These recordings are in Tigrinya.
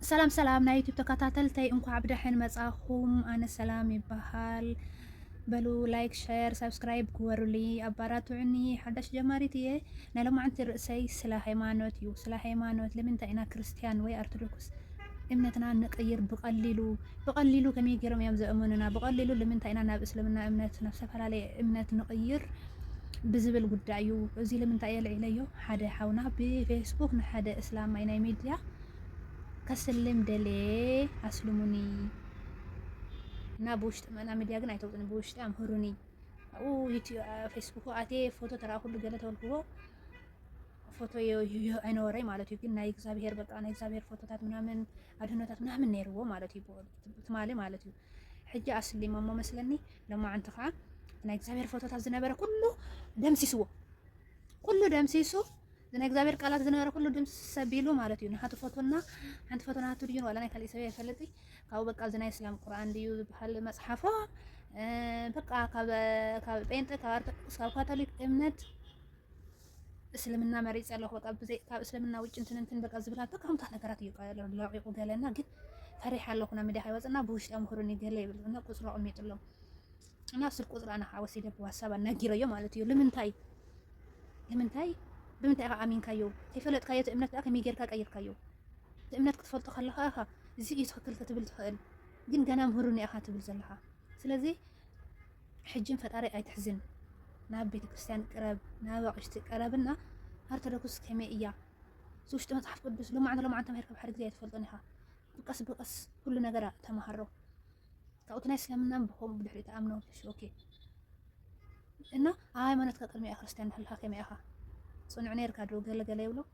سلام سلام نا يوتيوب تكاتاتلتي انكو عبدحن مصاخوم انا سلام يبحال بلو لايك شير سبسكرايب كورلي اباراتوني حداش جماريتي نالو ما انت رأسي سلا هيمانوت يو سلا هيمانوت لمن تاينا كريستيان وي ارثوذكس امنتنا نقير بقليلو كمي يجرم يام زأمننا بقليلو لمن تاينا ناب اسلمنا امنت نفس فلالي امنت نقير بزبل قدايو زي لمن تايل عليو حدا حاونا بفيسبوك نحدا اسلام اينا ميديا كسلم دلي أسلموني نابوشت أنا مديا جنا يتوقعني بوشت أم هروني أو يوتيوب فيسبوك أتي فوتو ترى كل جلته والكوا فوتو يو أنا وراي مالتي يمكن نايك زابير بقى أنا زابير فوتو تات منامن أدهنو تات منامن نيرو مالتي بو تمالي مالتي حجة أصلي ماما مثلني لما عن تقع نايك زابير فوتو تات زنابرة كله دمسيسو زنا እግዚአብሔር ቃላት ዝነበረ ኩሉ ድምጽ ሰቢሉ ማለት እዩ ንሓቱ ፎቶና ሓንቲ ፎቶና ሓቱ ድዩን ወላ ናይ ካልእ ሰብ ይፈልጥ ካብኡ በቃ ዝናይ እስላም ቁርኣን ድዩ ዝበሃል መፅሓፎ በቃ ካብ ጴንጤ ካብ ኦርቶዶክስ ካብ ካቶሊክ እምነት እስልምና መሪፅ ኣለኹ በቃ ብዘይ ካብ እስልምና ውጭ እንትን በቃ ዝብላት በቃ ከምታት ነገራት እዩ ለቂቁ ገለና ግን ፈሪሕ ኣለኹ ናብ ሚድያ ከይወፅና ብውሽጢ ኣምክሩኒ ገለ ይብል እና ቁፅሮ ቅሚጥሎም እና ስልክ ቁፅራ ና ወሲደ ብዋትሳብ ኣናጊረዮ ማለት እዩ ንምንታይ بمنتهى عامين كيو تفلت كيو تأمنت أكمل يجرك كير كيو تأمنت كتفلت خلها أخا زي يتخكل كتبل تخيل جن جنا مهرني أخا تبل زلها سلذي حجم فتاري أي تحزن ناب بيت كريستيان قرب ناب عشت قربنا أرثوذكس كيميائية سوشت مصحف قدس لو ما عندهم هيركب حرق زي تفلطنها بقص كل نجرة تمهرو كأوتنا إسلامنا بهم بدحري تأمنوا شو أوكي إنه ما نتكلم كلمة كريستيان هلها كيميائها صنع نير كادو قال يولو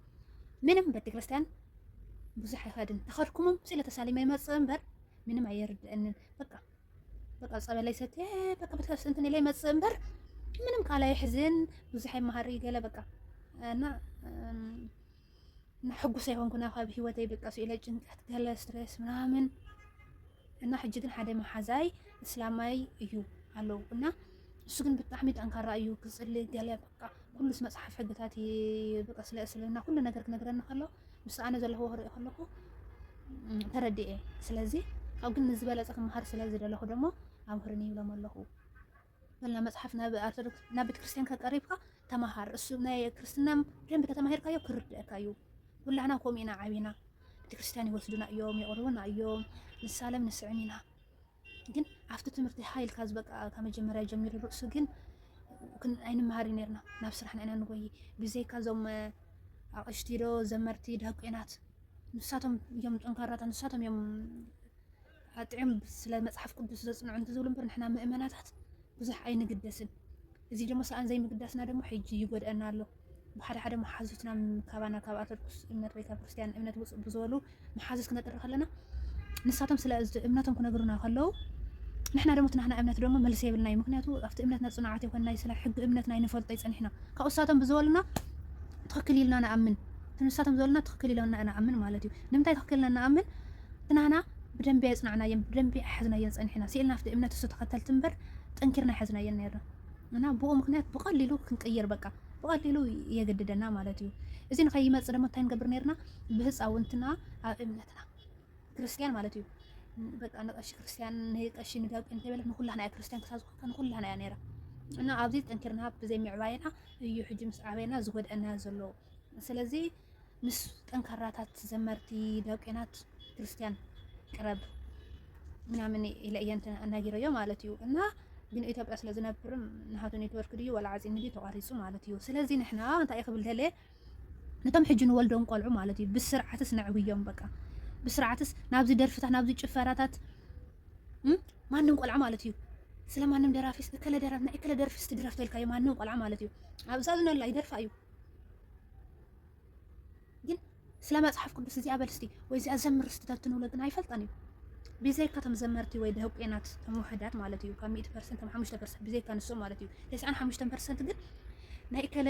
منم بدي كريستيان بزح يخادن تخركم سيلة تسالي ما تصنبر منم عيرد ان بقى صابه ليست بقى بتكس انتني لي ما تصنبر منم قال يحزن بزح مهري قال بقى انا نحقو سيهون كنا خاب هوتي بقى سئله ጭንቀት قال ستريس ምናምን እና ሕጂ ግን ሓደ መሓዛይ እስላማይ እዩ አለው እና እሱ ግን ብጣዕሚ ጠንካራ እዩ ክጽልይ ገለ በቃ كل مصحف حقتاتي بقى سلاسلنا كل ነገር ክነግረና ከሎ ምስ ኣነ ዘለዎ ክሪኦ ከለኩ ተረዲኤ ስለዚ ካብ ግን ዝበለፀ ክመሃር ስለዚ ደለኹ ደሞ ኣምክርኒ ይብሎም ኣለኹ በልና መፅሓፍ ናብ ኦርቶዶክስ ናብ ቤተ ክርስቲያን ከቀሪብካ ተመሃር እሱ ናይ ክርስትና ደንብ ተተማሂርካዮ ክርድአካ እዩ ኩላህና ከምኡ ኢና ዓቢና ቤተ ክርስቲያን ይወስዱና እዮም ይቆርቡና እዮም ንሳለም ንስዕም ኢና ግን ኣብቲ ትምህርቲ ሃይልካ ዝበቃ ከመጀመርያ ጀሚሩ ርእሱ ግን كن أين مهاري نيرنا نفسرحنا أنا نقول بزي كازوم أشتيرو زمرتي دهك إنات نساتهم يوم أنكرت نساتهم يوم أتعم سلا مصحف قدس زصنع أنت زولم برن إحنا مؤمنات بزح أين قدسن إذا جم مثلا زي ما قدسنا ده محيج يقول أنا له بحر حدا محازتنا كابانا كابات إمنات بيكا كريستيان إمنات بزولو محازس كنا ترخلنا نساتهم سلا إمناتهم كنا قرنا خلوا نحنا دمتنا احنا امنت دمو ملس يبلنا مكنياتو افت امنتنا صناعتي كنا يسلا حق امنتنا ينفلط يصنحنا كاوساتهم بزولنا تخكل لنا نامن تنساتهم بزولنا تخكل لنا انا امن مالتي نمتاي تخكل لنا امن تنانا بدنب يصنعنا يم بدنب حزنا ينصنحنا سيلنا افت امنت ستختل تنبر تنكرنا حزنا ينيرنا انا بو مكنيات بقليلو كنقير بقى بقليلو يجددنا مالتي اذا نخي يمص دمو تاين قبر نيرنا بهصاونتنا امنتنا كريستيان مالتي بقى أنا أشي كريستيان هيك أشي نداق أنت بلك نقول لهنا يا كريستيان كسازو كان نقول لهنا يا نيرة أنا عبدي تنكرناها بزي معباينا يحجي مسعبينا زود أنا زلو سلازي مس تنكراتات زمرتي داقينات كريستيان قرب منامني إلى أيام أنا جيريو مالتيو أنا بين إيتاب أصل زنبرم نهاتو نيتورك ديو ولا عايزين ندي تواريسو مالتيو سلازي نحنا أنت يقبل هلي نتم حجن والدهم قلعو مالتي بالسرعة تسنعويهم بقى بسرعتس نابزي درفتح نابزي ጭፈራታት ማንም ቆልዓ ማለት እዩ ስለማንም ደራፊስ እከለ ደርፊስ ትድረፍተ ኢልካ ማንም ቆልዓ ማለት እዩ ኣብዛዝነ ላይ ይደርፋ እዩ ግን ስለ መጽሐፍ ቅዱስ እዚ ኣበልስቲ ወይ እዚ ኣዘምር ስተታትን ወለግና አይፈልጣን እዩ ብዘይካ ተመዘመርቲ ወይ ደህቄናት ተመውሕዳት ማለት እዩ ካብ 100% ከም 5% ብዘይካ ንሱ ማለት እዩ 95% ግን ናይ እከለ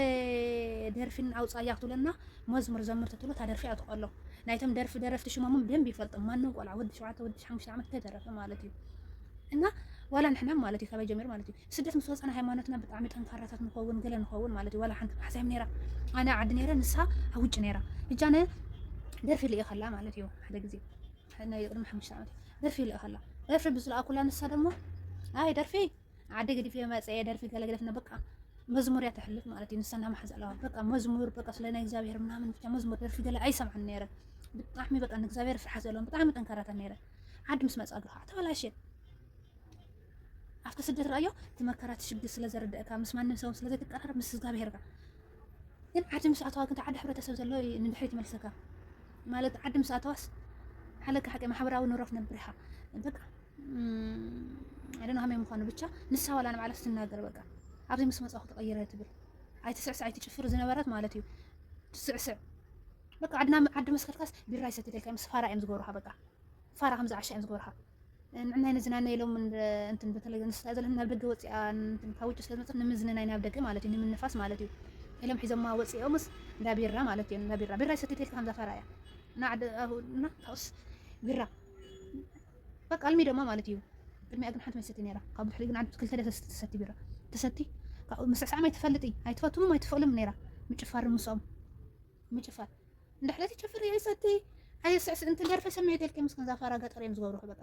ደርፊን ኣውፃያ ክትብለና መዝሙር ዘምር ተትብሎ ታደርፊ ኣትቆሎ ናይቶም ደረፍቲ ሽሞም ደንብ ይፈልጥም ማንም ቆልዓ ወዲ 7 ወዲ 5 ዓመት ተደረፈ ማለት እዩ እና ወላ ንሕና ማለት እዩ ከበይ ጀሚር ማለት እዩ ስደት ምስ ወፃና ሃይማኖትና ብጣዕሚ ጠንካራታት ንኸውን ገለ ንኸውን ማለት እዩ ወላ ሓንቲ ሓሳብ ነራ ኣነ ዓዲ ነራ ንሳ ኣብ ውጭ ነራ እጃነ ደርፊ ልኢ ኸላ ማለት እዩ ሓደ ግዜ ናይ ቅድሚ 5 ዓመት ደርፊ ይልእኸላ ደርፊ ብዝለኣ ኩላ ንሳ ደሞ ኣይ ደርፊ ዓዲ ገዲፍ የመፅአ ደርፊ ገለገለፍና በቃ መዝሙር እያ ተሕልፍ ማለት እዩ ንሳና ማሕዝ ኣለዋ በቃ መዝሙር በቃ ስለ ናይ እግዚአብሔር ምናምን ብቻ መዝሙር ደርፊ ገለ ኣይሰምዐን ነይረ ብጣዕሚ በቃ ንእግዚአብሔር ፍርሓት ዘለዎም ብጣዕሚ ጠንካራታት ነይረ ዓዲ ምስ መፅኣ ግኻ ተበላሸ ኣብቲ ስደት ረኣዮ ትመከራት ሽግር ስለ ዘርድእካ ምስ ማንም ሰው ስለ ዘይትቀራረብ ምስ እግዚአብሔርካ ግን ዓዲ ምስ ኣተዋ ግን ዓዲ ሕብረተሰብ ዘሎ ንድሕሪት ይመልሰካ ማለት ዓዲ ምስ ኣተዋስ ሓለካ ሓቂ ማሕበራዊ ኑሮ ክነብር ኢኻ በቃ አይደና ሃመይ ምዃኑ ብቻ ንሳ ዋላ ንባዕላ ስትናገር በቃ ኣብዚ ምስ መፅኣ ክትቀይረ ትብል ኣይትስዕስዕ ኣይትጭፍር ዝነበረት ማለት እዩ ትስዕስዕ በቃ ዓዲ መስከርካስ ቢራ ይሰትይልካ ምስ ፋራ እዮም ዝገብሩካ በቃ ፋራ ከምዚ ዓሻ እዮም ዝገብሩካ ንዕና ንዝናነ ኢሎም እንትን በተለይ ንስታ ዘለና ናብ ደገ ወፂኣ እንትን ካብ ውጭ ስለዝመፅእ ንምዝንናይ ናብ ደገ ማለት እዩ ንምንፋስ ማለት እዩ ኢሎም ሒዞማ ወፂኦምስ እንዳቢራ ማለት እዩ እንዳቢራ ቢራ ይሰትይልካ ከምዛ ፋራ እያ እና ካውስ ቢራ በቃ ኣልሚ ደማ ማለት እዩ ቅድሚ ኣግን ሓንቲ መሰቲ ነይራ ካብ ብሕሪ ግን ዓዲ ክልተ ደስ ትሰቲ ቢራ ተሰቲ ምስዕሳዕ ማይ ትፈልጥ ኣይትፈትሙም ኣይትፈቅሉም ነይራ ምጭፋር ምስኦም ምጭፋር እንዳሕለት ይጨፍር ይሰቲ ኣይስዕስ እንትን ደርፈ ሰሚዕት ልከ ምስ ከንዛ ፋራ ገጠር እዮም ዝገብሩ በቃ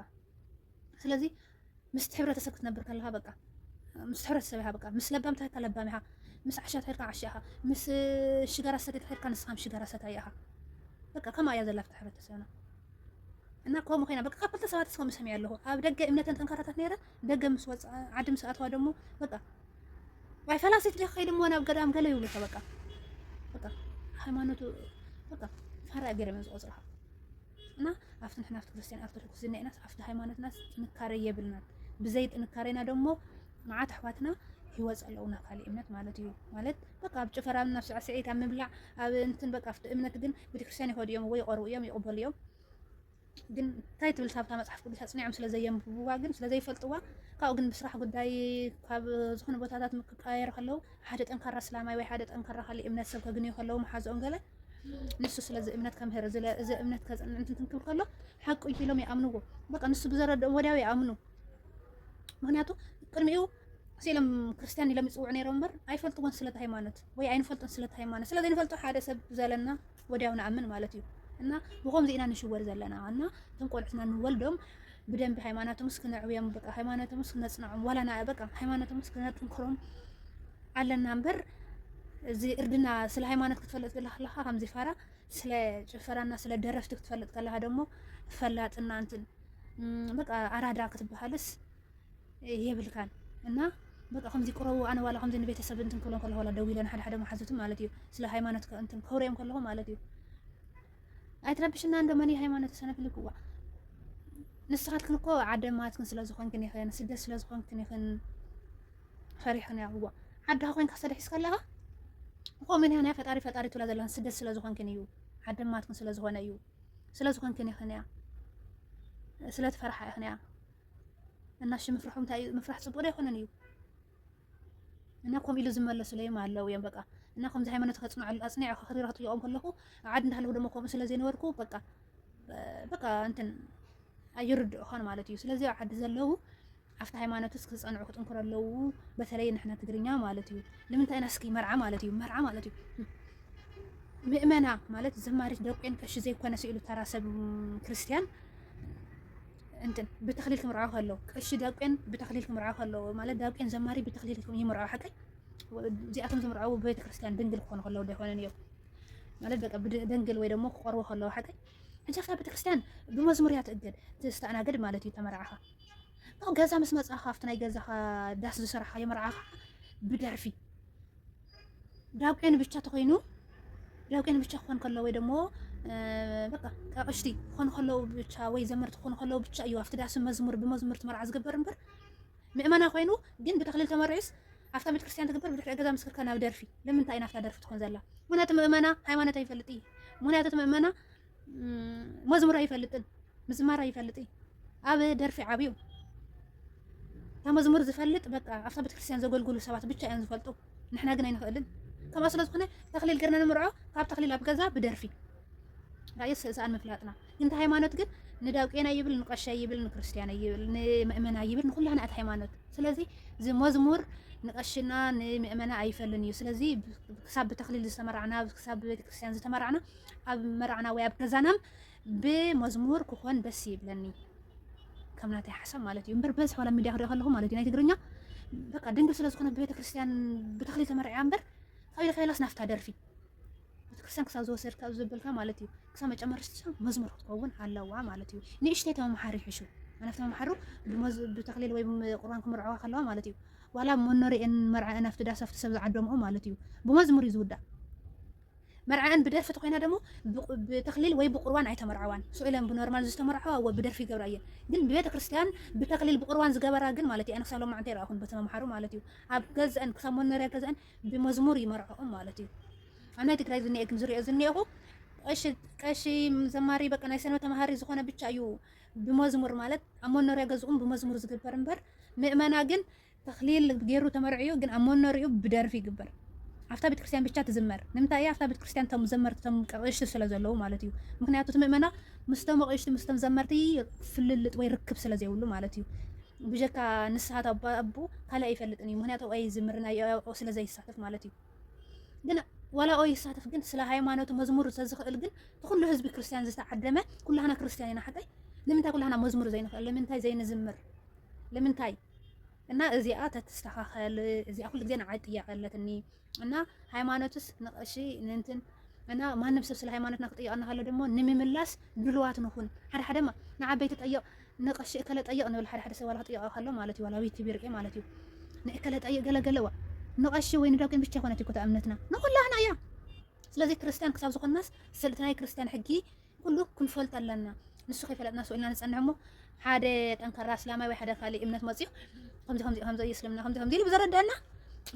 ስለዚ ምስ ሕብረተሰብ ክትነብር ከለኻ በቃ ምስ ሕብረተሰብ ኢኻ በቃ ምስ ለባምታ ኢኻ ለባም ኢኻ ምስ ዓሻት ሄድካ ዓሻ ኢኻ ምስ ሽጋራ ሰተይት ሄድካ ንስኻ ሽጋራ ሰታይ ኢኻ በቃ ከማ እያ ዘላ ፍታ ሕብረተሰብና እና ከምኡ ኮይና በቃ ካብልተ ሰባት እስከ ሰሚዕ ኣለኹ ኣብ ደገ እምነተን ጠንካራታት ነይረ ደገ ምስ ወፅኣ ዓዲ ምስ ኣተዋ ደሞ በቃ ዋይ ፈላሲት ዲኻ ኢሉ ሞ ናብ ገዳም ገለ ይብሉካ በቃ በቃ ሃይማኖቱ በቃ ፋራ ገይሮም ዝቆፅሩካ እና ኣብቲ ንሕና ኣብቲ ክርስቲያን ኦርቶዶክስ ዝኒአና ኣብቲ ሃይማኖትና ጥንካሬ የብልናን ብዘይ ጥንካሬና ደሞ መዓት ኣሕዋትና ሂወፅ ኣለውና ካሊእ እምነት ማለት እዩ ማለት በቃ ኣብ ጭፈራ ናብ ስዕስዒት ኣብ ምብላዕ ኣብ እንትን በቃ ኣብቲ እምነት ግን ቤተክርስትያን ይኸዱ እዮም ወይ ይቐርቡ እዮም ይቕበሉ እዮም ግን እንታይ ትብል ካብታ መፅሓፍ ቅዱስ ኣፅኒዖም ስለዘየንብብዋ ግን ስለዘይፈልጥዋ ካብኡ ግን ብስራሕ ጉዳይ ካብ ዝኾነ ቦታታት ምክቃየሩ ከለዉ ሓደ ጠንካራ እስላማይ ወይ ሓደ ጠንካራ ካሊእ እምነት ሰብ ከግንዩ ከለዉ መሓዝኦም ገለ ንሱ ስለዚ እምነት ከምህር እዚ እምነት ከፅንዕ እንትን ክንክብል ከሎ ሓቂ እዩ ኢሎም ይኣምንዎ በቃ ንሱ ብዘረድኦም ወዲያው ይኣምኑ ምክንያቱ ቅድሚኡ ሲሎም ክርስቲያን ኢሎም ይፅውዑ ነይሮም እምበር ኣይፈልጥዎን ስለቲ ሃይማኖት ወይ ኣይንፈልጦን ስለቲ ሃይማኖት ስለዘይንፈልጦ ሓደ ሰብ ዘለና ወዲያው ንኣምን ማለት እዩ እና ብኸምዚ ኢና ንሽወር ዘለና እና ተንቆልዕትና ንወልዶም ብደንቢ ሃይማኖቶም እስክነዕብዮም በቃ ሃይማኖቶም እስክነፅንዖም ዋላና በቃ ሃይማኖቶም እስክነጥንክሮም ኣለና እምበር እዚ እርድና ስለ ሃይማኖት ክትፈልጥ ከለኻ ከምዚ ፋራ ስለ ጭፈራና ስለ ደረፍቲ ክትፈልጥ ከለኻ ደሞ ፈላጥና እንትን በቃ ኣራዳ ክትበሃልስ የብልካን እና በቃ ከምዚ ቅረቡ ኣነ ዋላ ከምዚ ንቤተሰብ እንትን ክብሎም ከለኹ ዋላ ደው ኢለን ሓደ ሓደ መሓዙት ማለት እዩ ስለ ሃይማኖት እንትን ከውርዮም ከለኹ ማለት እዩ ኣይትረብሽና እንደመኒ ሃይማኖት ሰነፍልክዋ ንስኻትክን እኮ ዓደማትክን ስለ ዝኾንክን ይኽን ስደት ስለ ዝኾንክን ይኽን ፈሪሕን ያውዋ ዓድኻ ኮይንካ ሰደሒስ ከለኻ ከምኡ ኒያ ፈጣሪ ፈጣሪ ትብላ ዘለካ ስደት ስለ ዝኾንክን እዩ ዓደማትክን ስለ ዝኾነ እዩ ስለ ዝኾንክን ይኽን እያ ስለ ትፈርሓ ይኽን እያ እና እሺ ምፍርሑ እንታይ እዩ ምፍራሕ ፅቡቅ ዶ ኣይኮነን እዩ እና ከምኡ ኢሉ ዝመለሱለይም ኣለው እዮም በቃ እና ከምዚ ሃይማኖት ከፅንዑ ኣፅኒዕ ክሪራ ክትሪኦም ከለኹ ዓዲ እንዳሃለዉ ደሞ ከምኡ ስለዘይነበርኩ በቃ እንትን ኣይርድእኾን ማለት እዩ ስለዚ ዓዲ ዘለዉ ኣብቲ ሃይማኖትስ ክፀንዑ ክጥንክሩ ኣለዉ በተለይ ንሕና ትግርኛ ማለት እዩ ንምንታይ ኢና እስኪ መርዓ ማለት እዩ ምእመና ማለት ዘማሪት ደቁን ቀሺ ዘይኮነ ስኢሉ ተራ ሰብ ክርስቲያን እንትን ብተክሊል ክምርዓው ከለዉ ቀሺ ደቁን ብተክሊል ክምርዓው ከለዉ ማለት ደቁን ዘማሪ ብተክሊል ይምርዓው ሓቀይ እዚኣቶም ዝምርዓው ቤተክርስትያን ድንግል ክኾኑ ከለዉ ዶ ኣይኮነን እዮም ማለት በቃ ብደንግል ወይ ደሞ ክቆርቡ ከለዉ ሓቀይ እንጂ ኣብታ ቤተክርስትያን ብመዝሙር እያ ትእገድ ተስተኣናገድ ማለት እዩ ተመርዓኻ ካብ ገዛ ምስ መፅእኻ ኣብቲ ናይ ገዛኻ ዳስ ዝስራሕካ የመርዓኻ ብደርፊ ዳቁን ብቻ ተኮይኑ ዳቁን ብቻ ክኾን ከሎ ወይ ደሞ በቃ ቀሽቲ ክኾኑ ከለዉ ብቻ ወይ ዘመርቲ ክኾኑ ከለዉ ብቻ እዩ ኣብቲ ዳስ መዝሙር ብመዝሙር ትመርዓ ዝግበር እምበር ምእመና ኮይኑ ግን ብተክሊል ተመሪዑስ ኣብታ ቤተክርስትያን ትግበር ብድሕሪ ገዛ ምስክርካ ናብ ደርፊ ለምንታይ ናፍታ ደርፊ ትኾን ዘላ ምክንያቱ ምእመና ሃይማኖት ኣይፈልጥ እዩ ምክንያቱ ምእመና መዝሙር ኣይፈልጥን ምዝማር ኣይፈልጥ እዩ ኣብ ደርፊ ዓብዩ تا مزمور زفلت بقى أفضل بتكريستيان زوجل قولوا سبعة بتشا يعني زفلتوا نحن قلنا ينخلن كم أصلا زخنة تخليل قرنا نمرعه كاب تخليل أبجزا بدرفي رئيس سأل مفلاتنا أنت هيمانوت قد نداوك أنا يبل نقشة يبل نكريستيان يبل نمأمنا يبل نقول لها أنا هيمانوت سلازي زي مزمور نقشنا نمأمنا أيفلني سلازي كسب تخليل استمرعنا كسب بتكريستيان استمرعنا أب مرعنا ويابجزانهم بمزمور كون بس يبلني كمناتي حسب مالتي يمبر بس ولا ميديا خري خلهم مالتي ناي تقرنيا بقى دنجل سلازكون ببيت كريستيان بتخلي تمرعي عنبر خايلاس نافتا درفي كسان كسا زوسر كاب زبلكا مالتي كسا ما ጨመርሽ መዝሙር ትከውን አለዋ ማለት እዩ ንእሽተይ ተመሓሪ ሕሹ انا ተመሓሩ بتخليل ወይ ቁርአን ክምርዓዋ ከለዋ ማለት እዩ ዋላ ሞኖሪኤን መርዓና ፍትዳ ሰፍት ሰብ ዝዓደምኦ ማለት እዩ ብመዝሙር ይዝውዳ መርዓን ብደርፊ ኮይና ደሞ بتخليل ወይ بቁርባን አይተመርዓዋን ሱኢለን ብኖርማል ዝተመርዓዋ ወይ ብደርፊ ገብራየን ግን በቤተ ክርስቲያን بتخليل بቁርባን ዝገበራ ግን ማለት እዩ አነክሳሎም ማዕንተ ይራኹን በተመሓሩ ማለት እዩ ኣብ ገዝአን ክሳ ሞኖሪያ ገዝአን بمزمور ይመርዓኦም ማለት እዩ أنا تكراي زني أكن زري زني أخو قشي زماري بقى ناي سنة تمهاري زخونة بتشايو بمزمور مالت أمون نوري جزء بمزمور زقبر نبر مأمنا جن تخليل غيرو تمرعيو جن أمون نوريو بدار في جبر عفتا بيت كريستيان بيتشات زمر نمتا إيه عفتا بيت كريستيان تم زمر تم قريش سلازلو مالتيو ممكن يعطوا تمأمنا مستمع قريش مستم زمرتي فللت ويركب سلازيولو مالتيو بيجاكا نسحات أبو هلا يفلتني ممكن يعطوا أي زمرنا أو سلازي يسحتف مالتيو جن ولا أي يساتف جن سلا هايمانوت مزمور تزخل جن كل حزب كريستيان زتعدمه كلنا كريستيانين حتى لمن تاي كلنا مزمور زين لمن تاي زين زمر لمن تاي إن أزياء تستحقل أزياء كل جن عاد يقلتني إن هايمانوتس نقشي ننتن أنا ما نفس الهايمانوت نقطي أنا هلا دمو نمي ملاس دلوات نكون حدا ما نعبيت أيق نقشي كلت أيق أنا ولا حدا سوى لها أيق خلوا مالتي ولا ويتي بيرقي مالتي نأكلت أيق جلا نقشي وين راكن بيش تكون تكوت أمنتنا نقول لهنا يا سلازي كريستيان كساب زق الناس سلتناي كريستيان حقي كله كن فلت لنا نسخ فلت الناس وإلنا نسألهم حدا أنكر راس لما واحد خالي إمنة مصيح خمسة يسلمنا خمسة اللي بزرد دنا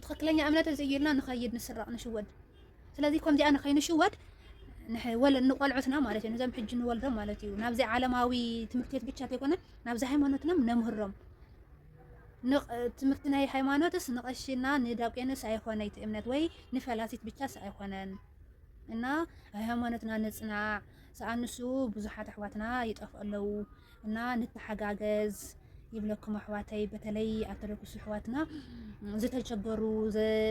تخكلني أمنة زينا نخيد نسرع نشود سلازي كم دي أنا خي نشود ولا نقول عثنا مالتي نزام حج نول رم مالتي ونابزي عالماوي تمرتيت بيتشاتي كنا نابزي هايمانوتنا نمهرم ትምህርትና ሃይማኖትስ ንቀሽና ንዳብቄንስ አይኮነይት እምነት ወይ ንፈላሲት ብቻስ አይኮነን እና ሃይማኖትና ንጽናዕ ሰአንሱ ብዙሓት ኣሕዋትና ይጠፍአለው እና ንተሓጋገዝ ይብለኩም ኣሕዋተይ በተለይ ኣርቶዶክስ ኣሕዋትና ዝተቸገሩ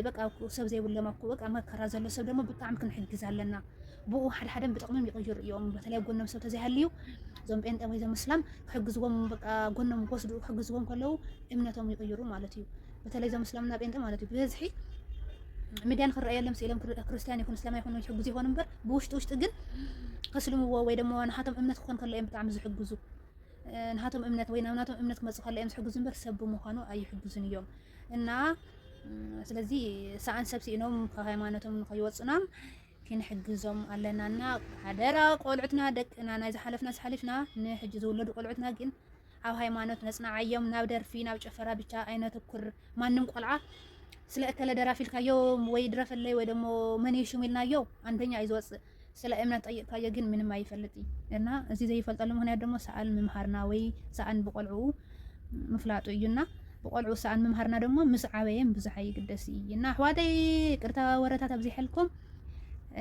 በቃ ሰብ ዘይብሎም እኮ በቃ መከራ ዘሎ ሰብ ደግሞ ብጣዕሚ ክንሕግዝ ኣለና ብኡ ሓደ ብጥቕምም ይቕይሩ እዮም በተለይ ጎኖም ሰብ ተዘይሃልዩ ዞም ጴንጤ ወይ ዞም እስላም ክሕግዝዎም በቃ ጎኖም ወስዱ ክሕግዝዎም ከለው እምነቶም ይቕይሩ ማለት እዩ በተለይ ዞም እስላምና ጴንጤ ማለት እዩ ብዝሒ ሚድያን ክረአየሎም ስኢሎም ክርስቲያን ይኹን እስላም ይኹን ይሕግዙ ይኹን እምበር ብውሽጢ ግን ከስልምዎ ወይ ደግሞ ንሓቶም እምነት ክኾን ከሎ እዮም ብጣዕሚ ዝሕግዙ ንሓቶም እምነት ወይ ናቶም እምነት ክመጽእ ከሎ እዮም ዝሕግዙ እምበር ሰብ ብምዃኑ ኣይሕግዙን እዮም እና ስለዚ ሰኣን ሰብ ሲኢኖም ካብ ሃይማኖቶም ንኸይወፅና كنحجزهم علينا حدرا قلعتنا دقنا ناي زحلفنا نحج زولدو قلعتنا ግን ኣብ ሃይማኖት ነጽናዓዮም ናብ ደርፊ ናብ ጨፈራ ብቻ አይነት ኩር ማንም ቆልዓ ስለ እከለ ደራፊልካዮ ወይ ድረፈለይ ወይ ደሞ መኔሹ ሚልናዮ አንደኛ ይዝወጽ ስለ እምነት ጠይቅካዮ ግን ምንም አይፈልጥ እና እዚ ዘይፈልጣሉ ምክንያት ደሞ ሰአል መምሃርና ወይ ሰአን በቆልዑ ምፍላጡ እዩና በቆልዑ ሰአን መምሃርና ደሞ ምስ ዓበየም ብዙሕ ይግደስ እና ኣሕዋተይ ቅርታ ወረታት ኣብዚ ሕልኩም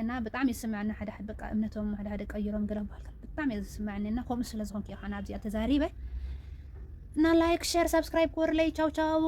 እና በጣም ይስማዕና ሓደ በቃ እምነቶም ሓደ ቀይሮም ገረባል በጣም ይስማዕና ኮም ስለዝኾን ከ ያና ኣብዚ ተዛሪበ እና ላይክ ሼር ሰብስክራይብ ኮር ላይ ቻው ቻው